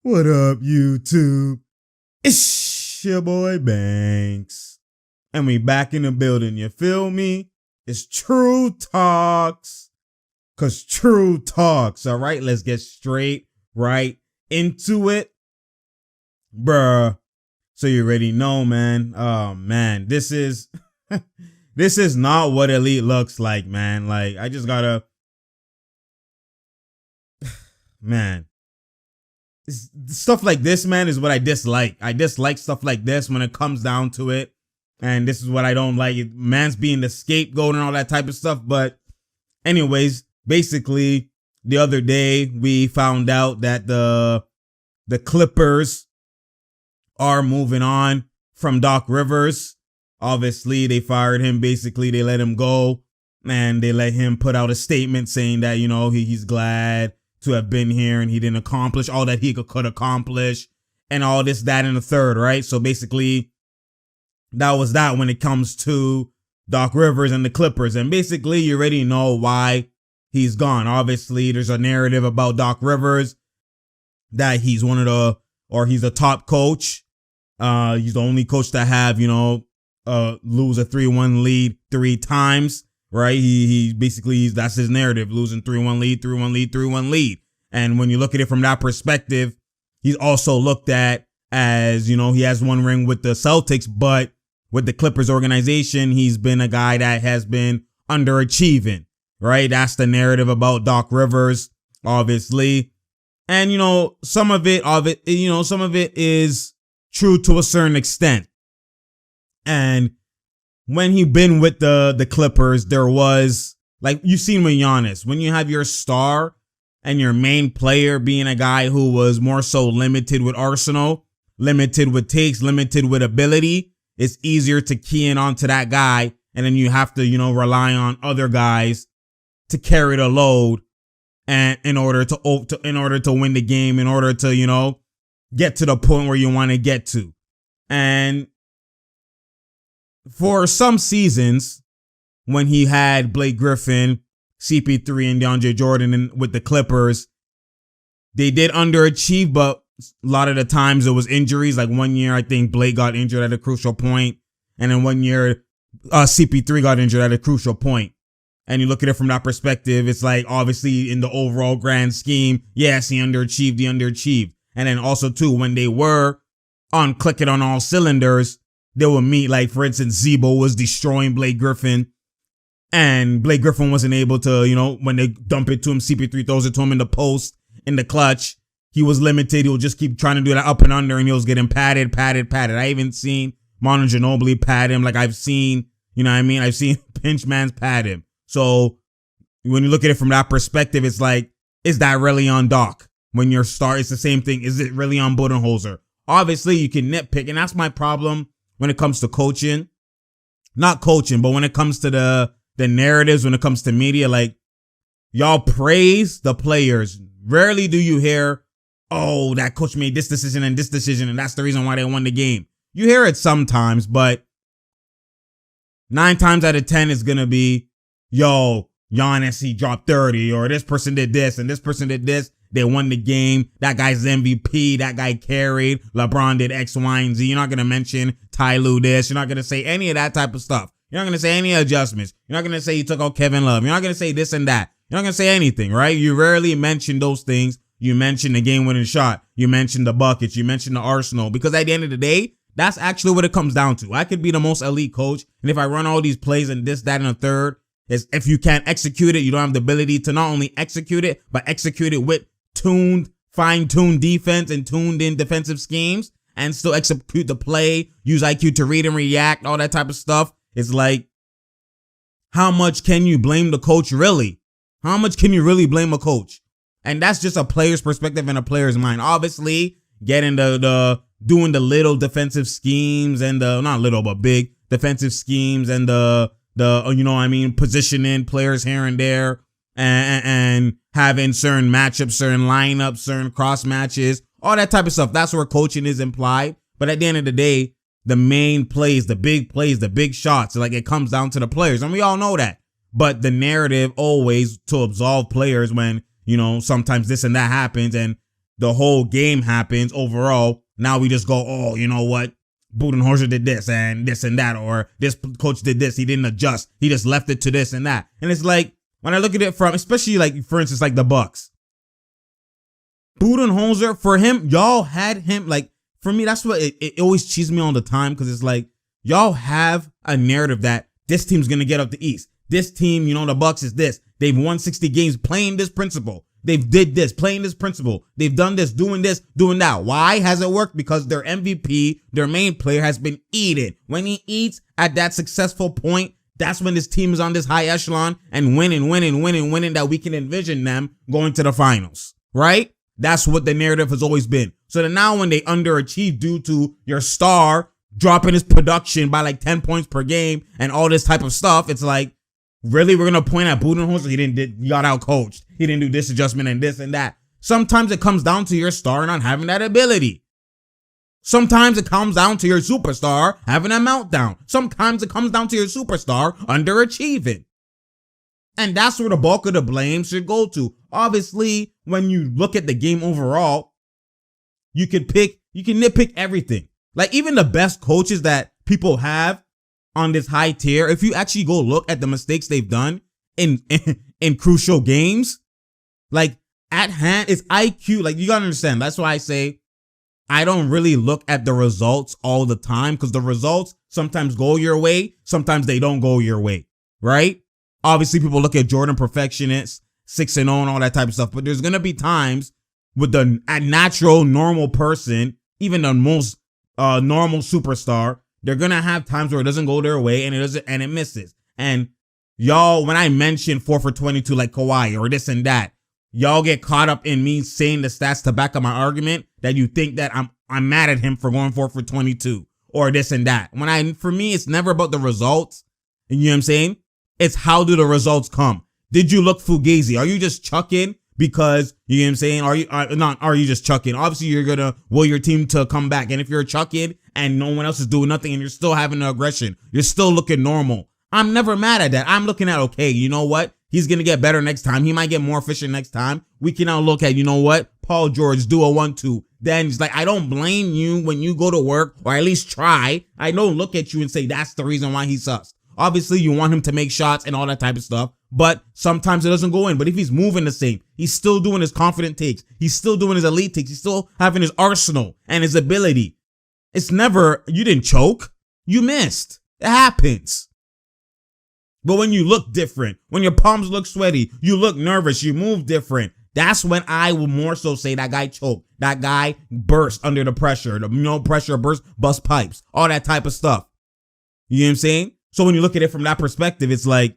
What up, YouTube? It's your boy Banks. And we back in the building, you feel me? It's True Talks. Cause True Talks, alright? Let's get straight right into it. Bruh. So you already know, man. Oh man, this is this is not what elite looks like, man. Like, I just gotta man. Stuff like this, man, is what I dislike. I dislike stuff like this when it comes down to it. And this is what I don't like. Man's being the scapegoat and all that type of stuff. But anyways, basically, the other day we found out that the Clippers are moving on from Doc Rivers. Obviously, they fired him. Basically, they let him go. And they let him put out a statement saying that, you know, he's glad to have been here and he didn't accomplish all that he could accomplish and all this, that, and the third, right? So basically, that was that when it comes to Doc Rivers and the Clippers. And basically, you already know why he's gone. Obviously, there's a narrative about Doc Rivers that he's he's a top coach. He's the only coach to have, lose a 3-1 lead 3 times. Right, he basically, that's his narrative, losing 3-1 lead, 3-1 lead, 3-1 lead. And when you look at it from that perspective, he's also looked at as, he has 1 ring with the Celtics, but with the Clippers organization, he's been a guy that has been underachieving, right? That's the narrative about Doc Rivers, obviously. And, some of it is true to a certain extent. And when he been with the Clippers, there was, like, you've seen with Giannis, when you have your star and your main player being a guy who was more so limited with arsenal, limited with takes, limited with ability, it's easier to key in onto that guy. And then you have to, rely on other guys to carry the load and in order to win the game, in order to, get to the point where you want to get to. And for some seasons, when he had Blake Griffin, CP3, and DeAndre Jordan with the Clippers, they did underachieve, but a lot of the times it was injuries. Like 1 year, I think Blake got injured at a crucial point, and then 1 year, CP3 got injured at a crucial point. And you look at it from that perspective, it's like, obviously, in the overall grand scheme, yes, he underachieved. And then also, too, when they were clicking on all cylinders, they would meet, like, for instance, Z-Bo was destroying Blake Griffin, and Blake Griffin wasn't able to, when they dump it to him, CP3 throws it to him in the post, in the clutch, he was limited. He would just keep trying to do that up and under, and he was getting padded. I even seen Manu Ginobili pad him. Like, I've seen, I've seen Pinchman's pad him. So when you look at it from that perspective, it's like, is that really on Doc? When your star, it's the same thing. Is it really on Budenholzer? Obviously, you can nitpick, and that's my problem when it comes to coaching. Not coaching, but when it comes to the narratives, when it comes to media, like, y'all praise the players. Rarely do you hear, oh, that coach made this decision, and that's the reason why they won the game. You hear it sometimes, but 9 times out of 10 is going to be, yo, Giannis, he dropped 30, or this person did this, and this person did this. They won the game. That guy's MVP. That guy carried. LeBron did X, Y, and Z. You're not going to mention Ty Lue this. You're not going to say any of that type of stuff. You're not going to say any adjustments. You're not going to say you took out Kevin Love. You're not going to say this and that. You're not going to say anything, right? You rarely mention those things. You mention the game-winning shot. You mention the buckets. You mention the arsenal. Because at the end of the day, that's actually what it comes down to. I could be the most elite coach, and if I run all these plays and this, that, and a third, is if you can't execute it, you don't have the ability to not only execute it, but execute it with fine-tuned defense and tuned-in defensive schemes, and still execute the play, use IQ to read and react, all that type of stuff. It's like, how much can you blame the coach really? How much can you really blame a coach? And that's just a player's perspective and a player's mind. Obviously, getting doing the little defensive schemes and not little, but big defensive schemes and positioning players here and there and having certain matchups, certain lineups, certain cross matches, all that type of stuff. That's where coaching is implied. But at the end of the day, the main plays, the big shots, like, it comes down to the players. And we all know that. But the narrative always to absolve players when, sometimes this and that happens. And the whole game happens overall. Now we just go, oh, you know what? Budenholzer did this and that, or this coach did this. He didn't adjust. He just left it to this and that. And it's like, when I look at it from, especially like, for instance, like the Bucks. Budenholzer, for him, y'all had him, like, for me, that's what it always cheeses me all the time, because it's like, y'all have a narrative that this team's going to get up the East. This team, you know, the Bucks is this. They've won 60 games playing this principle. They've did this, playing this principle. They've done this, doing that. Why has it worked? Because their MVP, their main player, has been eating. When he eats at that successful point, that's when this team is on this high echelon and winning, that we can envision them going to the finals, right? That's what the narrative has always been. So that now when they underachieve due to your star dropping his production by like 10 points per game and all this type of stuff, it's like, really, we're going to point at Budenholzer? He got out coached. He didn't do this adjustment and this and that. Sometimes it comes down to your star not having that ability. Sometimes it comes down to your superstar having a meltdown. Sometimes it comes down to your superstar underachieving. And that's where the bulk of the blame should go to. Obviously, when you look at the game overall, you can nitpick everything. Like even the best coaches that people have on this high tier, if you actually go look at the mistakes they've done in crucial games, like at hand, it's IQ. Like you gotta understand. That's why I say I don't really look at the results all the time, because the results sometimes go your way, sometimes they don't go your way, right? Obviously, people look at Jordan perfectionist, 6-0 and all that type of stuff, but there's gonna be times with the natural, normal person, even the most normal superstar, they're gonna have times where it doesn't go their way and it misses. And y'all, when I mention 4 for 22 like Kawhi or this and that, y'all get caught up in me saying the stats to back up my argument that you think that I'm mad at him for going 4 for 22 or this and that. For me, it's never about the results. You know what I'm saying? It's how do the results come? Did you look fugazi? Are you just chucking because, you know what I'm saying? Are you just chucking? Obviously, you're going to will your team to come back. And if you're chucking and no one else is doing nothing and you're still having the aggression, you're still looking normal. I'm never mad at that. I'm looking at, okay, you know what? He's going to get better next time. He might get more efficient next time. We can now look at, you know what? Paul George, do a 1-2. Then it's like, I don't blame you when you go to work, or at least try. I don't look at you and say that's the reason why he sucks. Obviously, you want him to make shots and all that type of stuff, but sometimes it doesn't go in. But if he's moving the same, he's still doing his confident takes. He's still doing his elite takes. He's still having his arsenal and his ability. It's never, you didn't choke. You missed. It happens. But when you look different, when your palms look sweaty, you look nervous, you move different, that's when I will more so say that guy choked. That guy burst under the pressure. Pressure burst, bust pipes, all that type of stuff. You know what I'm saying? So when you look at it from that perspective, it's like,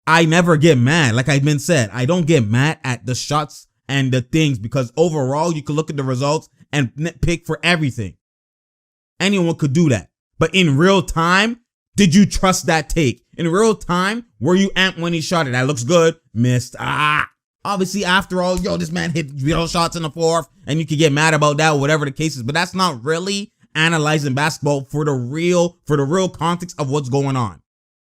I never get mad. Like I've been said, I don't get mad at the shots and the things, because overall you can look at the results and nitpick for everything. Anyone could do that. But in real time, did you trust that take? In real time, were you amped when he shot it? That looks good. Missed. Obviously, after all, this man hit shots in the fourth, and you could get mad about that, whatever the case is. But that's not really analyzing basketball for the real context of what's going on.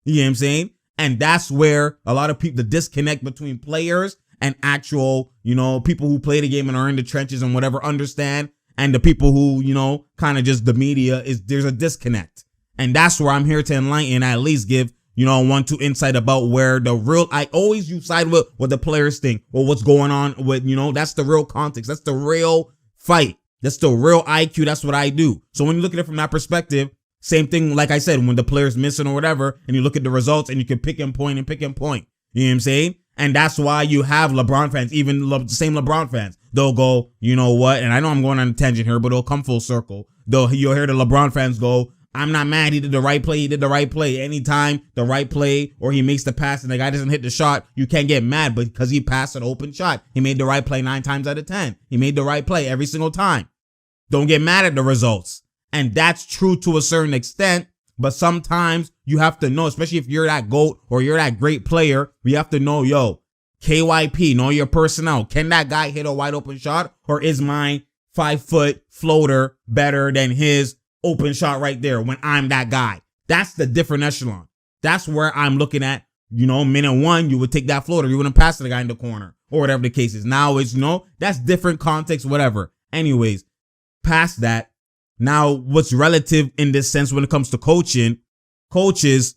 You know what I'm saying? And that's where a lot of people, the disconnect between players and actual, people who play the game and are in the trenches and whatever understand, and the people who, kind of just the media, there's a disconnect. And that's where I'm here to enlighten, at least give, 1-2 insight about where I always side with what the players think or what's going on with, that's the real context. That's the real fight. That's the real IQ. That's what I do. So when you look at it from that perspective, same thing, like I said, when the player's missing or whatever, and you look at the results and you can pick and point. You know what I'm saying? And that's why you have LeBron fans, even the same LeBron fans. They'll go, you know what? And I know I'm going on a tangent here, but it'll come full circle. You'll hear the LeBron fans go, I'm not mad. He did the right play. He did the right play. Anytime the right play or he makes the pass and the guy doesn't hit the shot, you can't get mad because he passed an open shot. He made the right play 9 times out of 10. He made the right play every single time. Don't get mad at the results. And that's true to a certain extent. But sometimes you have to know, especially if you're that GOAT or you're that great player, you have to know, KYP, know your personnel. Can that guy hit a wide open shot, or is my 5-foot floater better than his open shot right there when I'm that guy? That's the different echelon. That's where I'm looking at minute one, you would take that floater. You wouldn't pass to the guy in the corner or whatever the case is. Now it's, that's different context, whatever. Anyways, past that, now what's relative in this sense when it comes to coaches,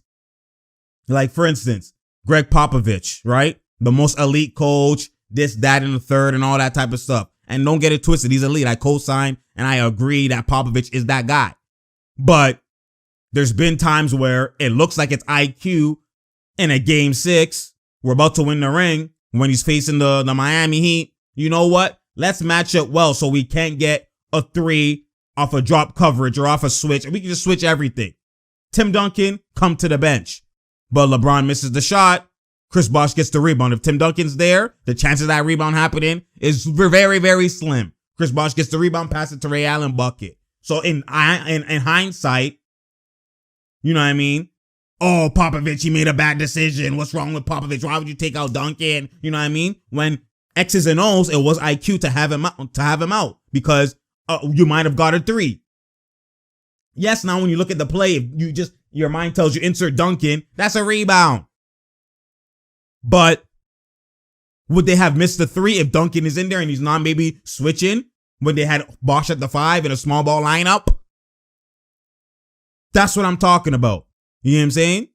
like for instance, Greg Popovich, right? The most elite coach, this, that, and the third, and all that type of stuff. And don't get it twisted. He's elite. I co-sign and I agree that Popovich is that guy. But there's been times where it looks like it's IQ in a game 6. We're about to win the ring when he's facing the Miami Heat. You know what? Let's match up well so we can't get a 3 off a drop coverage or off a switch. And we can just switch everything. Tim Duncan, come to the bench. But LeBron misses the shot. Chris Bosh gets the rebound. If Tim Duncan's there, the chances of that rebound happening is very, very slim. Chris Bosh gets the rebound, pass it to Ray Allen, bucket. So in hindsight, you know what I mean? Oh, Popovich, he made a bad decision. What's wrong with Popovich? Why would you take out Duncan? You know what I mean? When X's and O's, it was IQ to have him out because you might have got a 3. Yes, now when you look at the play, if your mind tells you insert Duncan, that's a rebound. But would they have missed the 3 if Duncan is in there and he's not maybe switching when they had Bosh at the 5 in a small ball lineup? That's what I'm talking about. You know what I'm saying?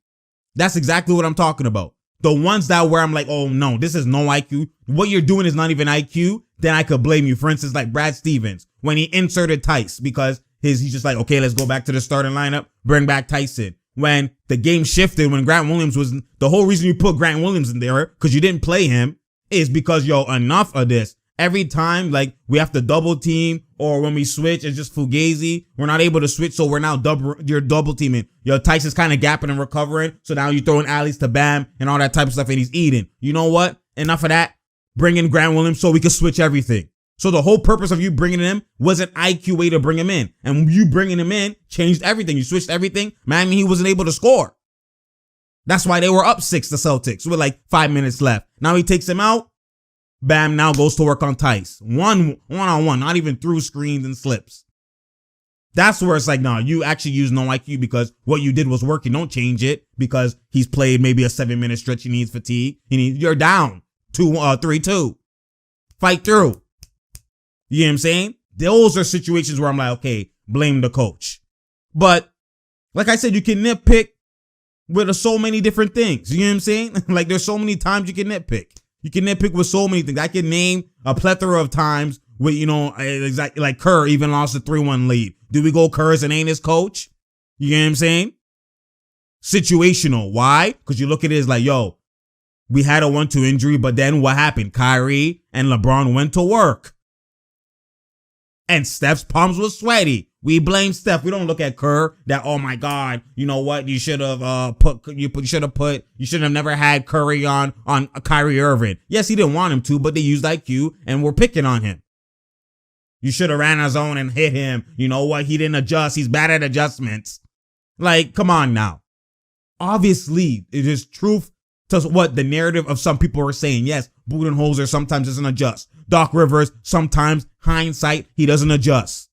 That's exactly what I'm talking about. The ones that where I'm like, oh no, this is no IQ. What you're doing is not even IQ. Then I could blame you. For instance, like Brad Stevens, when he inserted Tice because he's just like, okay, let's go back to the starting lineup, bring back Tyson. When the game shifted, when Grant Williams was, the whole reason you put Grant Williams in there, because you didn't play him, is because, enough of this. Every time, like, we have to double team, or when we switch, it's just Fugazi. We're not able to switch, so we're now you're double teaming. Tyson's kind of gapping and recovering, so now you're throwing alleys to Bam and all that type of stuff, and he's eating. You know what? Enough of that. Bring in Grant Williams so we can switch everything. So the whole purpose of you bringing him was an IQ way to bring him in. And you bringing him in changed everything. You switched everything. Miami, he wasn't able to score. That's why they were up 6, the Celtics, with like 5 minutes left. Now he takes him out. Bam now goes to work on Tice. One-on-one, not even through screens and slips. That's where it's like, no, you actually use no IQ because what you did was working. Don't change it because he's played maybe a 7-minute stretch. He needs fatigue. You're down 3-2. Fight through. You know what I'm saying? Those are situations where I'm like, okay, blame the coach. But like I said, you can nitpick with so many different things. You know what I'm saying? Like there's so many times you can nitpick. You can nitpick with so many things. I can name a plethora of times with, exactly like Kerr even lost a 3-1 lead. Do we go Kerr as an ain't his coach? You know what I'm saying? Situational. Why? Because you look at it as like, we had a 1-2 injury, but then what happened? Kyrie and LeBron went to work. And Steph's palms was sweaty. We blame Steph. We don't look at Kerr that, oh my God, you know what? You should have you should have never had Curry on Kyrie Irving. Yes, he didn't want him to, but they used IQ and were picking on him. You should have ran a zone and hit him. You know what? He didn't adjust. He's bad at adjustments. Like, come on now. Obviously, it is truth to what the narrative of some people are saying. Yes, Budenholzer sometimes doesn't adjust. Doc Rivers, sometimes hindsight, he doesn't adjust.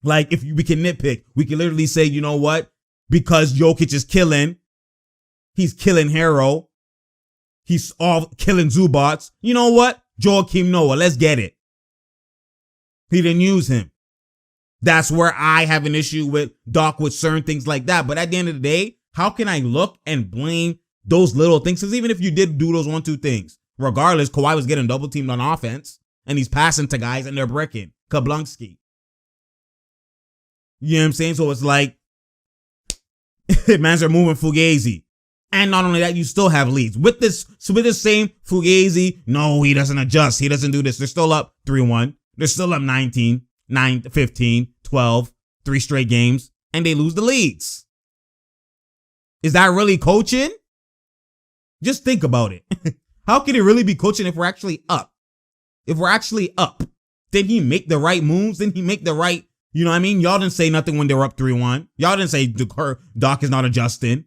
Like, if we can nitpick, we can literally say, you know what? Because Jokic is killing, he's killing Hero, he's all killing Zubats. You know what? Joakim Noah, let's get it. He didn't use him. That's where I have an issue with Doc with certain things like that. But at the end of the day, how can I look and blame those little things? Because even if you did do those 1-2 things, regardless, Kawhi was getting double teamed on offense and he's passing to guys and they're bricking. Kablunski. You know what I'm saying? So it's like, mans are moving Fugazi. And not only that, you still have leads. With this same Fugazi, no, he doesn't adjust. He doesn't do this. They're still up 3-1. They're still up 19, 9, 15, 12, 3 straight games, and they lose the leads. Is that really coaching? Just think about it. How can it really be coaching if we're actually up? If we're actually up, did he make the right moves? Didn't he make the right, you know what I mean? Y'all didn't say nothing when they were up 3-1. Y'all didn't say Doc is not adjusting.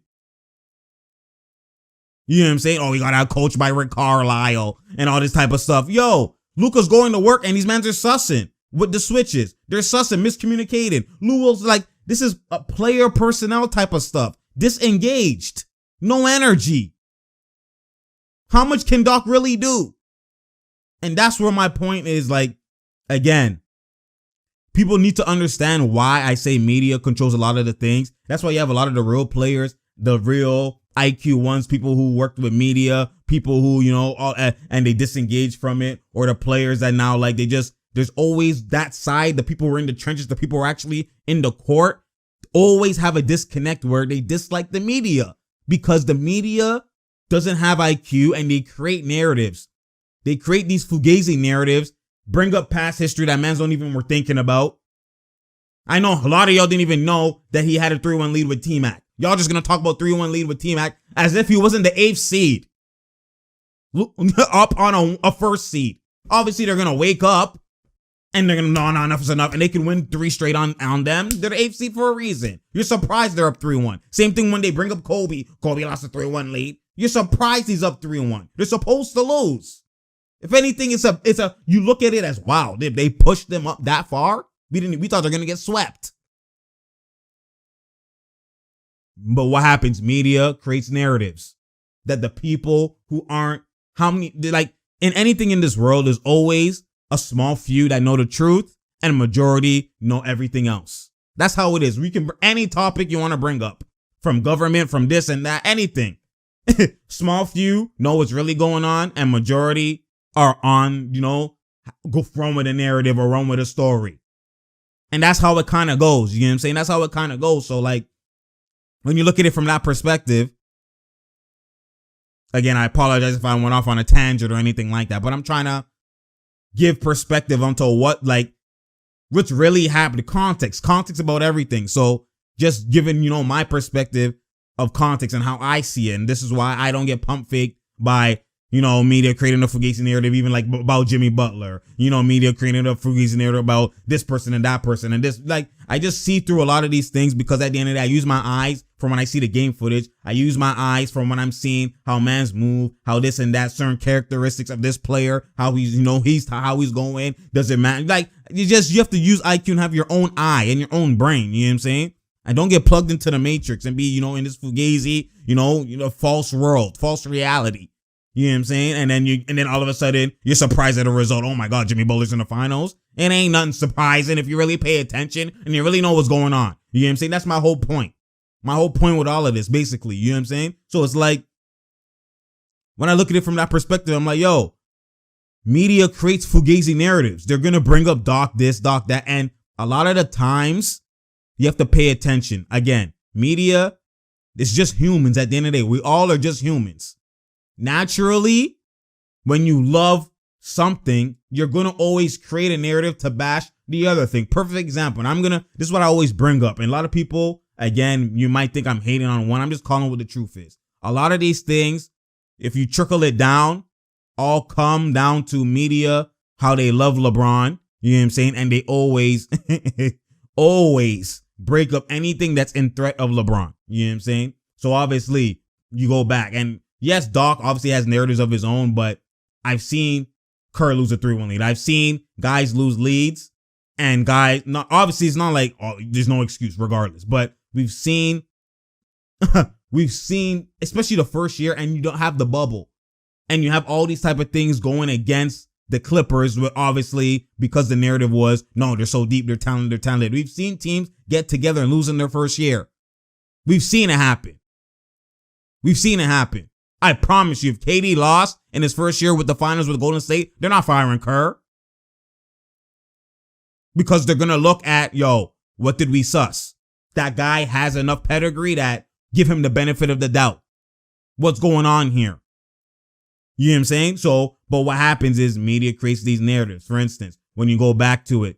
You know what I'm saying? Oh, we got out coached by Rick Carlisle and all this type of stuff. Yo, Luka's going to work and these mans are sussing with the switches. They're sussing, miscommunicating. Lou Will's like, this is a player personnel type of stuff. Disengaged. No energy. How much can Doc really do? And that's where my point is, like, again, people need to understand why I say media controls a lot of the things. That's why you have a lot of the real players, the real IQ ones, people who worked with media, people who, you know, and they disengage from it, or the players that now, like, there's always that side, the people who are in the trenches, the people who are actually in the court, always have a disconnect where they dislike the media because the media doesn't have IQ and they create narratives. They create these fugazi narratives, bring up past history that mans don't even were thinking about. I know a lot of y'all didn't even know that he had a 3-1 lead with T-Mac. Y'all just gonna talk about 3-1 lead with T-Mac as if he wasn't the 8th seed. Up on a first seed. Obviously, they're gonna wake up and they're gonna, no, enough is enough, and they can win 3 straight on them. They're the 8th seed for a reason. You're surprised they're up 3-1. Same thing when they bring up Kobe. Kobe lost a 3-1 lead. You're surprised he's up 3-1. They're supposed to lose. If anything, it's a you look at it as, wow, they pushed them up that far. We thought they're gonna get swept. But what happens? Media creates narratives that the people who aren't, like, in anything in this world, there's always a small few that know the truth and a majority know everything else. That's how it is. We can, any topic you want to bring up, from government, from this and that, anything. Small few know what's really going on and majority are on, you know, go run with a narrative or run with a story. And that's how it kind of goes. You know what I'm saying? That's how it kind of goes. So, like, when you look at it from that perspective, again, I apologize if I went off on a tangent or anything like that, but I'm trying to give perspective onto what's really happened, context about everything. So just giving, you know, my perspective of context and how I see it. And this is why I don't get pump faked by, you know, media creating a fugazi narrative, even like about Jimmy Butler, you know, media creating a fugazi narrative about this person and that person. And this, like, I just see through a lot of these things because at the end of the day, I use my eyes from when I see the game footage. I use my eyes from when I'm seeing how mans move, how this and that, certain characteristics of this player, how he's, you know, how he's going. Does it matter? Like, you have to use IQ and have your own eye and your own brain. You know what I'm saying? I don't get plugged into the matrix and be, you know, in this fugazi, you know, false world, false reality. You know what I'm saying? And then all of a sudden you're surprised at the result. Oh my God, Jimmy Butler's in the finals. It ain't nothing surprising if you really pay attention and you really know what's going on. You know what I'm saying? That's my whole point. My whole point with all of this, basically. You know what I'm saying? So it's like, when I look at it from that perspective, I'm like, yo, media creates fugazi narratives. They're going to bring up Doc this, Doc that. And a lot of the times you have to pay attention. Again, media, it's just humans at the end of the day. We all are just humans. Naturally, when you love something, you're going to always create a narrative to bash the other thing. Perfect example. And this is what I always bring up. And a lot of people, again, you might think I'm hating on one. I'm just calling what the truth is. A lot of these things, if you trickle it down, all come down to media, how they love LeBron. You know what I'm saying? And they always, always break up anything that's in threat of LeBron. You know what I'm saying? So obviously, you go back and yes, Doc obviously has narratives of his own, but I've seen Kerr lose a 3-1 lead. I've seen guys lose leads and guys, obviously it's not like, oh, there's no excuse regardless, but we've seen, especially the first year and you don't have the bubble and you have all these type of things going against the Clippers, obviously because the narrative was, no, they're so deep, they're talented. We've seen teams get together and lose in their first year. We've seen it happen. I promise you, if KD lost in his first year with the finals with Golden State, they're not firing Kerr. Because they're going to look at, yo, what did we suss? That guy has enough pedigree that give him the benefit of the doubt. What's going on here? You know what I'm saying? So, but what happens is media creates these narratives. For instance, when you go back to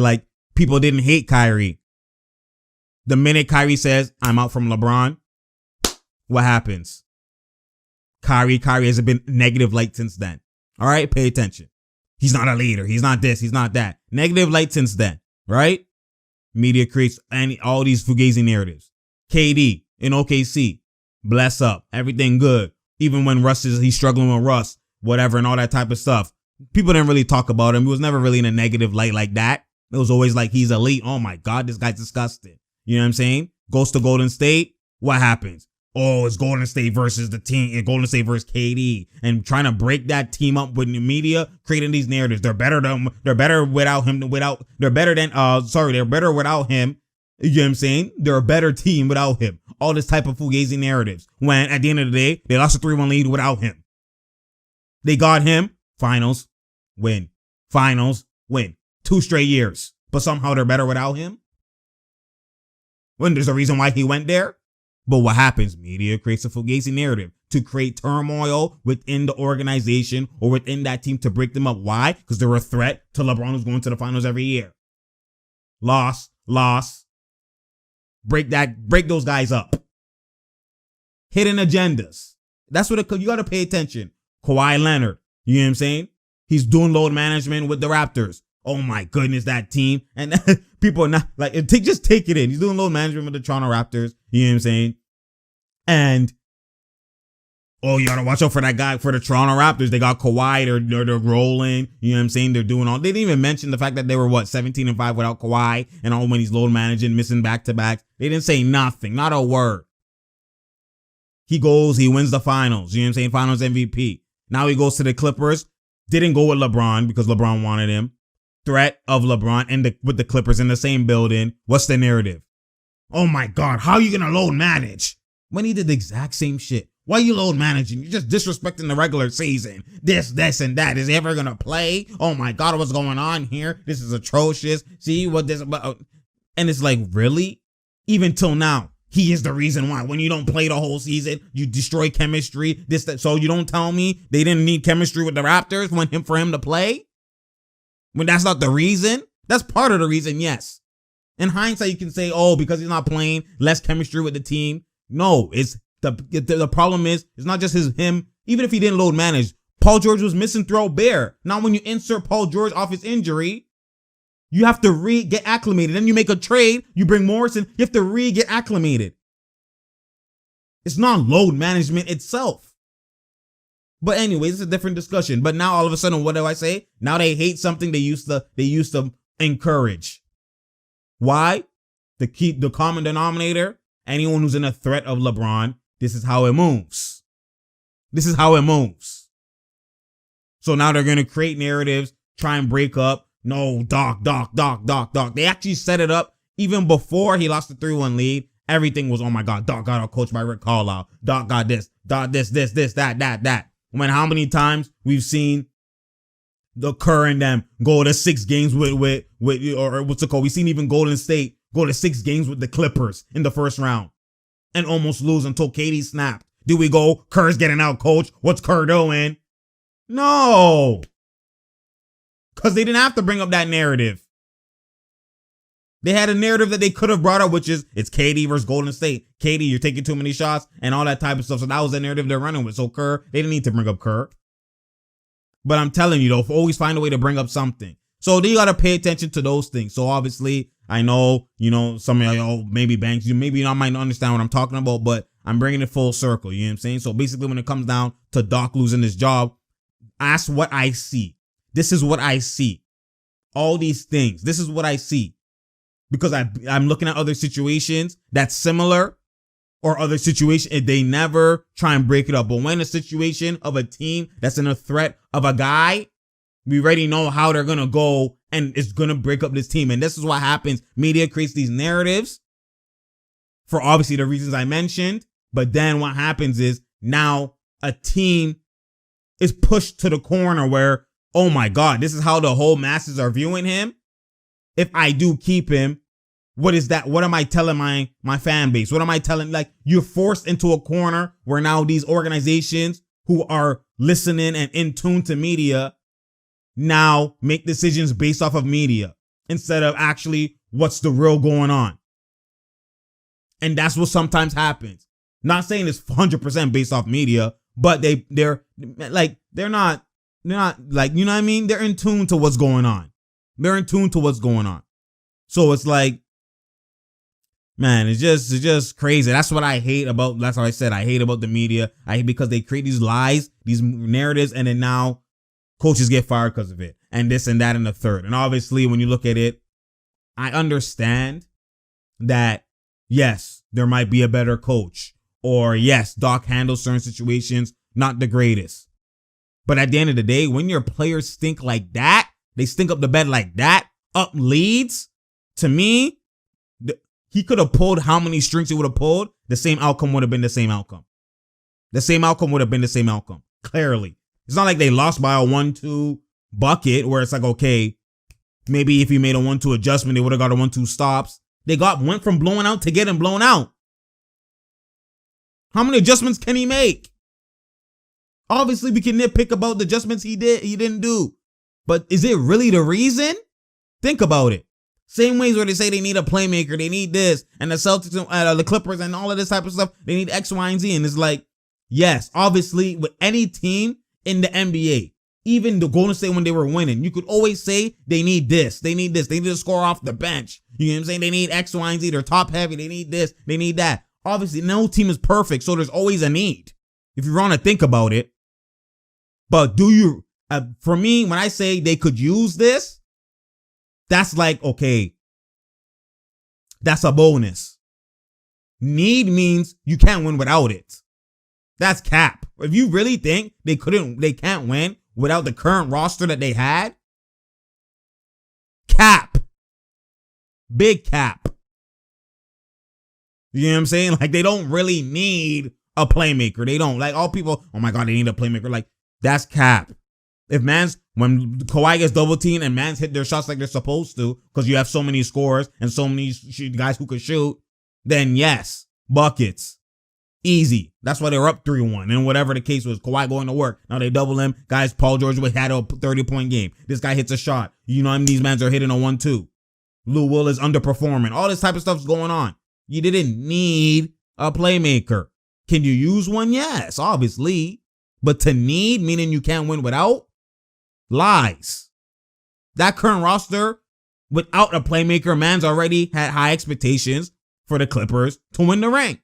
like, people didn't hate Kyrie. The minute Kyrie says, I'm out from LeBron, what happens? Kyrie has been negative light since then. All right, pay attention. He's not a leader. He's not this. He's not that. Negative light since then, right? Media creates all these fugazi narratives. KD in OKC, bless up, everything good. Even when he's struggling with Russ, whatever, and all that type of stuff. People didn't really talk about him. He was never really in a negative light like that. It was always like he's elite. Oh my God, this guy's disgusting. You know what I'm saying? Goes to Golden State. What happens? Oh, it's Golden State versus the team, Golden State versus KD, and trying to break that team up with the media, creating these narratives. They're better without him, they're better without him. You know what I'm saying? They're a better team without him. All this type of fugazi narratives. When at the end of the day, they lost a 3-1 lead without him. They got him, finals, win. Finals, win. 2 straight years. But somehow they're better without him? When there's a reason why he went there? But what happens? Media creates a fugazi narrative to create turmoil within the organization or within that team to break them up. Why? Because they're a threat to LeBron, who's going to the finals every year. Loss. Break those guys up. Hidden agendas. That's what you got to pay attention. Kawhi Leonard, you know what I'm saying? He's doing load management with the Raptors. Oh my goodness, that team. And people are not like, just take it in. He's doing load management with the Toronto Raptors. You know what I'm saying? And, oh, you gotta watch out for that guy for the Toronto Raptors. They got Kawhi. They're rolling. You know what I'm saying? They're doing all. They didn't even mention the fact that they were 17-5 without Kawhi, and all when he's load managing, missing back-to-backs. They didn't say nothing, not a word. He wins the finals. You know what I'm saying? Finals MVP. Now he goes to the Clippers. Didn't go with LeBron because LeBron wanted him. Threat of LeBron and with the Clippers in the same building. What's the narrative? Oh my God, how are you gonna load manage? When he did the exact same shit. Why are you load managing? You're just disrespecting the regular season. This, and that. Is he ever gonna play? Oh my God, what's going on here? This is atrocious. See what this about? And it's like, really? Even till now, he is the reason why. When you don't play the whole season, you destroy chemistry. So you don't tell me they didn't need chemistry with the Raptors for him to play? When that's not the reason? That's part of the reason, yes. In hindsight, you can say, oh, because he's not playing, less chemistry with the team. No, it's the problem is, it's not just him. Even if he didn't load manage, Paul George was missing throughout Bear. Now, when you insert Paul George off his injury, you have to get acclimated. Then you make a trade, you bring Morrison, you have to get acclimated. It's not load management itself. But anyways, it's a different discussion. But now all of a sudden, what do I say? Now they hate something they used to encourage. Why? The common denominator, anyone who's in a threat of LeBron, this is how it moves. This is how it moves. So now they're going to create narratives, try and break up. No, Doc. They actually set it up even before he lost the 3-1 lead. Everything was, oh my God, Doc got outcoached by Rick Carlisle. Doc got this, Doc this, that. When how many times we've seen the Kerr and them go to 6 games with or what's it called? We've seen even Golden State go to 6 games with the Clippers in the first round and almost lose until KD snapped. Do we go, Kerr's getting out coach? What's Kerr doing? No. Because they didn't have to bring up that narrative. They had a narrative that they could have brought up, which is it's KD versus Golden State. KD, you're taking too many shots and all that type of stuff. So that was the narrative they're running with. So Kerr, they didn't need to bring up Kerr. But I'm telling you, though, always find a way to bring up something. So you got to pay attention to those things. So obviously, I know, some of y'all, maybe Banks, you might not understand what I'm talking about, but I'm bringing it full circle. You know what I'm saying? So basically, when it comes down to Doc losing his job, ask what I see. This is what I see. All these things. This is what I see. Because I'm looking at other situations that's similar or other situations, they never try and break it up. But when a situation of a team that's in a threat of a guy, we already know how they're going to go and it's going to break up this team. And this is what happens. Media creates these narratives for obviously the reasons I mentioned. But then what happens is now a team is pushed to the corner where, oh my God, this is how the whole masses are viewing him. If I do keep him, what is that? What am I telling my fan base? What am I telling? Like, you're forced into a corner where now these organizations who are listening and in tune to media now make decisions based off of media instead of actually what's the real going on. And that's what sometimes happens. Not saying it's 100% based off media, but they're not like, you know what I mean? They're in tune to what's going on. They're in tune to what's going on. So it's like, man, it's just crazy. That's what I hate about, that's how I said, I hate about the media. I hate because they create these lies, these narratives, and then now coaches get fired because of it. And this and that and the third. And obviously, when you look at it, I understand that, yes, there might be a better coach Or yes, Doc handles certain situations, not the greatest. But at the end of the day, when your players stink like that, they stink up the bed like that, up leads, to me, he could have pulled how many strings he would have pulled. The same outcome would have been the same outcome. The same outcome would have been the same outcome. Clearly. It's not like they lost by a 1-2 bucket where it's like, okay, maybe if he made a 1-2 adjustment, they would have got a 1-2 stops. They went from blowing out to getting blown out. How many adjustments can he make? Obviously, we can nitpick about the adjustments he didn't do. But is it really the reason? Think about it. Same ways where they say they need a playmaker, they need this, and the Celtics, the Clippers, and all of this type of stuff, they need X, Y, and Z. And it's like, yes, obviously, with any team in the NBA, even the Golden State when they were winning, you could always say they need this, they need this, they need to score off the bench. You know what I'm saying? They need X, Y, and Z. They're top heavy. They need this, they need that. Obviously, no team is perfect, so there's always a need if you want to think about it. But do you, for me, when I say they could use this, that's like, okay, that's a bonus. Need means you can't win without it. That's cap. If you really think they can't win without the current roster that they had, cap. Big cap. You know what I'm saying? Like, they don't really need a playmaker. They don't. Like, all people, oh my God, they need a playmaker. Like, that's cap. If when Kawhi gets double teamed and mans hit their shots like they're supposed to, because you have so many scorers and so many guys who could shoot, then yes, buckets. Easy. That's why they were up 3-1. And whatever the case was, Kawhi going to work. Now they double him. Guys, Paul George had a 30-point game. This guy hits a shot. You know, these mans are hitting a 1-2. Lou Will is underperforming. All this type of stuff's going on. You didn't need a playmaker. Can you use one? Yes, obviously. But to need, meaning you can't win without? Lies. That current roster, without a playmaker, man's already had high expectations for the Clippers to win the ring.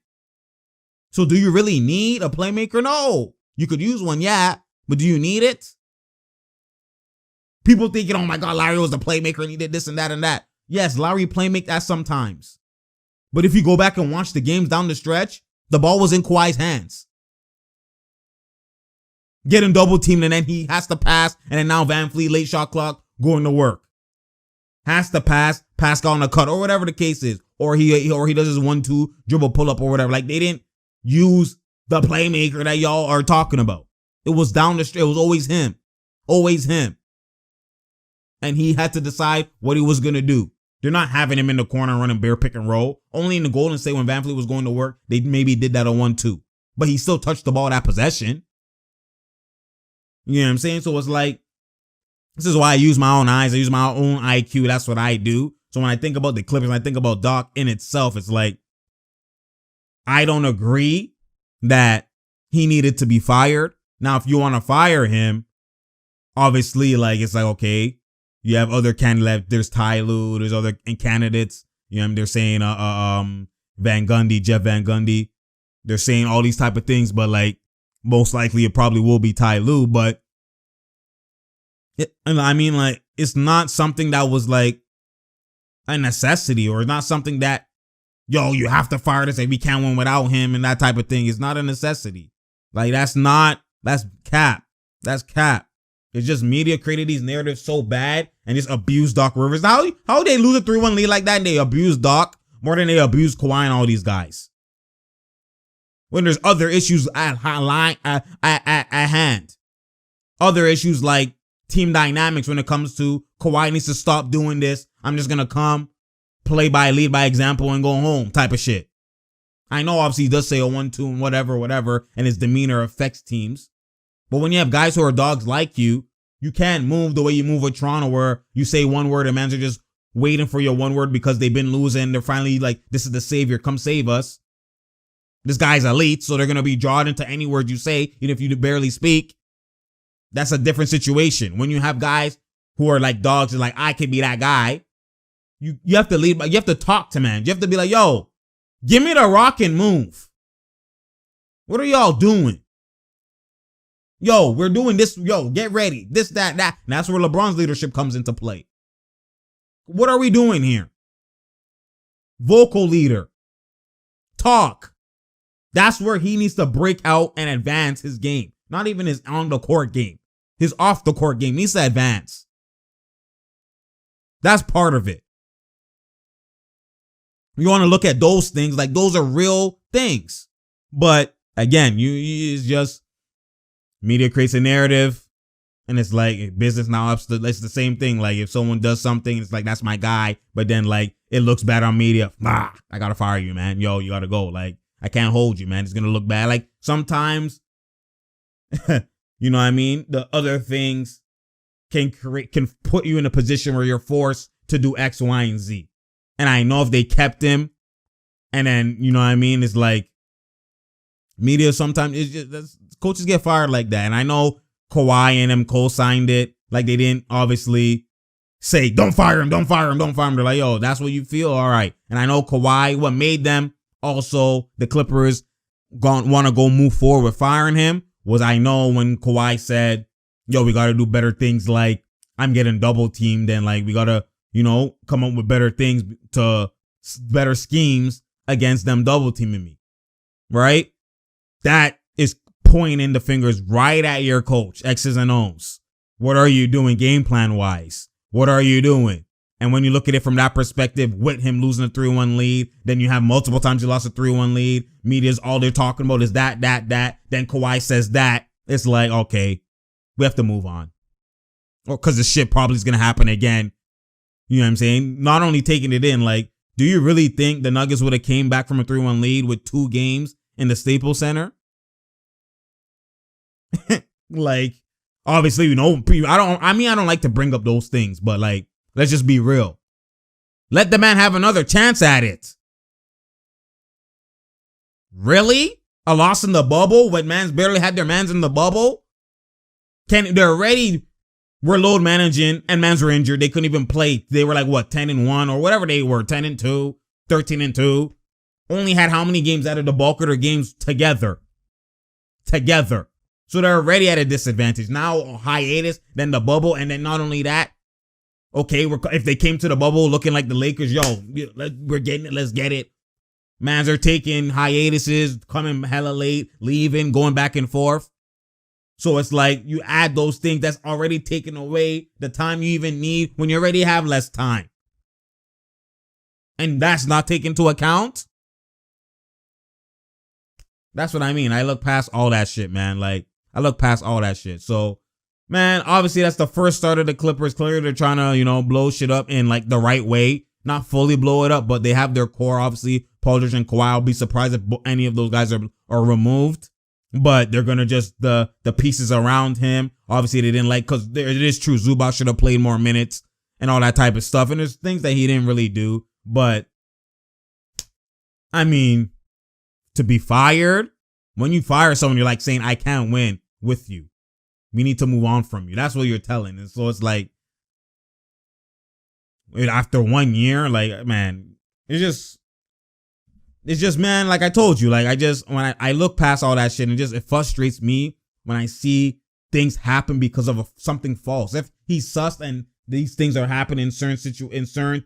So do you really need a playmaker? No. You could use one, yeah, but do you need it? People thinking, oh my God, Larry was the playmaker and he did this and that and that. Yes, Larry playmaker that sometimes. But if you go back and watch the games down the stretch, the ball was in Kawhi's hands. Getting double teamed and then he has to pass, and then now VanVleet, late shot clock, going to work. Has to pass, Pascal on a cut, or whatever the case is. Or he does his 1-2 dribble pull up or whatever. Like, they didn't use the playmaker that y'all are talking about. It was down the street. It was always him. Always him. And he had to decide what he was going to do. They're not having him in the corner running bare pick and roll. Only in the Golden State when VanVleet was going to work, they maybe did that on 1-2. But he still touched the ball that possession. You know what I'm saying? So it's like, this is why I use my own eyes. I use my own IQ. That's what I do. So when I think about the Clippers, and I think about Doc in itself, it's like, I don't agree that he needed to be fired. Now, if you want to fire him, obviously, like, it's like, okay, you have other candidates. There's Ty Lue. There's other candidates. You know, they're saying, Van Gundy, Jeff Van Gundy. They're saying all these type of things, but like, most likely it probably will be Ty Lue, but it's not something that was like a necessity, or it's not something that, yo, you have to fire this and we can't win without him and that type of thing. It's not a necessity. Like, that's cap. That's cap. It's just media created these narratives so bad and just abused Doc Rivers. How they lose a 3-1 lead like that and they abuse Doc more than they abuse Kawhi and all these guys? When there's other issues at hand. Other issues like team dynamics when it comes to Kawhi needs to stop doing this. I'm just going to come, lead by example and go home type of shit. I know obviously he does say a 1-2 and whatever, and his demeanor affects teams. But when you have guys who are dogs like you can't move the way you move with Toronto, where you say one word and mans are just waiting for your one word because they've been losing. They're finally like, this is the savior. Come save us. This guy's elite, so they're going to be drawn into any word you say, even if you barely speak. That's a different situation. When you have guys who are like dogs and like, I could be that guy, you have to lead, you have to talk to man. You have to be like, yo, give me the rock and move. What are y'all doing? Yo, we're doing this. Yo, get ready. This, that. And that's where LeBron's leadership comes into play. What are we doing here? Vocal leader. Talk. That's where he needs to break out and advance his game. Not even his on the court game. His off the court game needs to advance. That's part of it. You want to look at those things like those are real things. But again, it's just media creates a narrative, and it's like business now it's the same thing. Like if someone does something, it's like that's my guy, but then like it looks bad on media. I gotta fire you, man. Yo, you gotta go. Like I can't hold you, man. It's gonna look bad. Like sometimes, you know what I mean? The other things can put you in a position where you're forced to do X, Y, and Z. And I know if they kept him, and then you know what I mean, it's like media sometimes it's just coaches get fired like that. And I know Kawhi and them co-signed it. Like they didn't obviously say don't fire him, don't fire him, don't fire him. They're like, yo, that's what you feel, all right. And I know Kawhi, what made them also the Clippers want to go move forward with firing him was I know when Kawhi said, yo, we got to do better things like I'm getting double teamed and like we got to, you know, come up with better things to better schemes against them double teaming me. Right? That is pointing the fingers right at your coach, X's and O's. What are you doing game plan wise? What are you doing? And when you look at it from that perspective, with him losing a 3-1 lead, then you have multiple times you lost a 3-1 lead. Media's all they're talking about is that. Then Kawhi says that. It's like, okay, we have to move on. Or because the shit probably is going to happen again. You know what I'm saying? Not only taking it in, like, do you really think the Nuggets would have came back from a 3-1 lead with 2 games in the Staples Center? Like, obviously, you know, I don't like to bring up those things, but like, let's just be real. Let the man have another chance at it. Really? A loss in the bubble when mans barely had their mans in the bubble? They're already were load managing and mans were injured. They couldn't even play. They were like, what, 10-1 or whatever they were, 10-2, 13-2. Only had how many games out of the bulk of their games together? So they're already at a disadvantage. Now hiatus, then the bubble, and then not only that, okay, if they came to the bubble looking like the Lakers, yo, we're getting it, let's get it. Mans are taking hiatuses, coming hella late, leaving, going back and forth. So it's like you add those things that's already taken away the time you even need when you already have less time. And that's not taken into account. That's what I mean. I look past all that shit, man. Like, I look past all that shit. So, man, obviously that's the first start of the Clippers. Clearly they're trying to, you know, blow shit up in like the right way. Not fully blow it up, but they have their core, obviously. Paul George and Kawhi. I'll be surprised if any of those guys are removed. But they're going to just, the pieces around him. Obviously they didn't like, because it is true, Zubac should have played more minutes and all that type of stuff. And there's things that he didn't really do. But, I mean, to be fired, when you fire someone, you're like saying, I can't win with you. We need to move on from you. That's what you're telling. And so it's like, after 1 year, like, man, it's just, man, like I told you, like when I look past all that shit, and it frustrates me when I see things happen because of something false. If he's sus and these things are happening in certain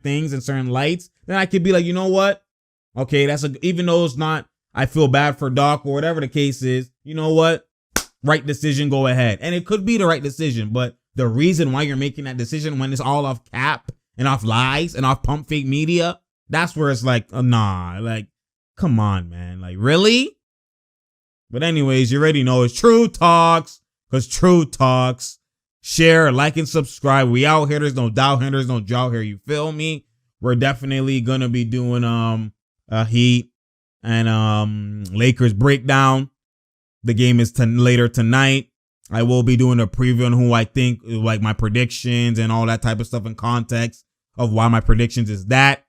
things, in certain lights, then I could be like, you know what? Okay, even though it's not, I feel bad for Doc or whatever the case is, you know what? Right decision, go ahead. And it could be the right decision, but the reason why you're making that decision when it's all off cap and off lies and off pump fake media, that's where it's like, nah, like, come on, man. Like, really? But anyways, you already know it's True Talks, because True Talks. Share, like, and subscribe. We out here. There's no doubt here. There's no drought here. You feel me? We're definitely going to be doing a Heat and Lakers breakdown. The game is later tonight. I will be doing a preview on who I think, like my predictions and all that type of stuff in context of why my predictions is that.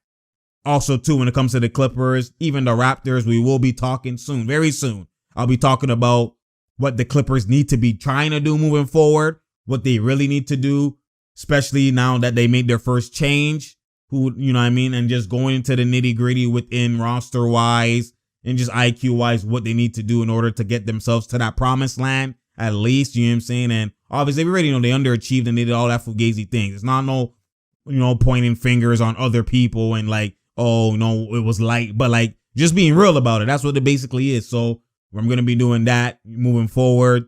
Also, too, when it comes to the Clippers, even the Raptors, we will be talking soon, very soon. I'll be talking about what the Clippers need to be trying to do moving forward, what they really need to do, especially now that they made their first change, you know what I mean? And just going into the nitty gritty within roster wise and just IQ wise, what they need to do in order to get themselves to that promised land, at least, you know what I'm saying? And obviously, we already know they underachieved and they did all that fugazi things. It's not pointing fingers on other people and like, oh, no, it was light. But like, Just being real about it. That's what it basically is. So I'm going to be doing that moving forward.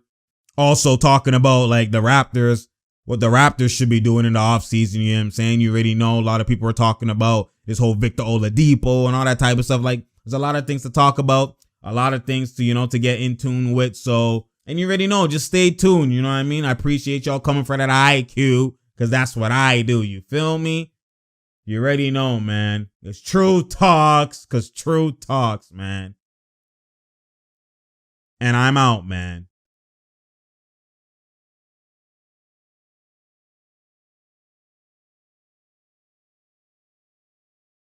Also talking about like the Raptors, what the Raptors should be doing in the offseason. You know what I'm saying? You already know a lot of people are talking about this whole Victor Oladipo and all that type of stuff. Like there's a lot of things to talk about, a lot of things to, to get in tune with. So, and you already know, just stay tuned. You know what I mean? I appreciate y'all coming for that IQ because that's what I do. You feel me? You already know, man. It's True Talks because True Talks, man. And I'm out, man.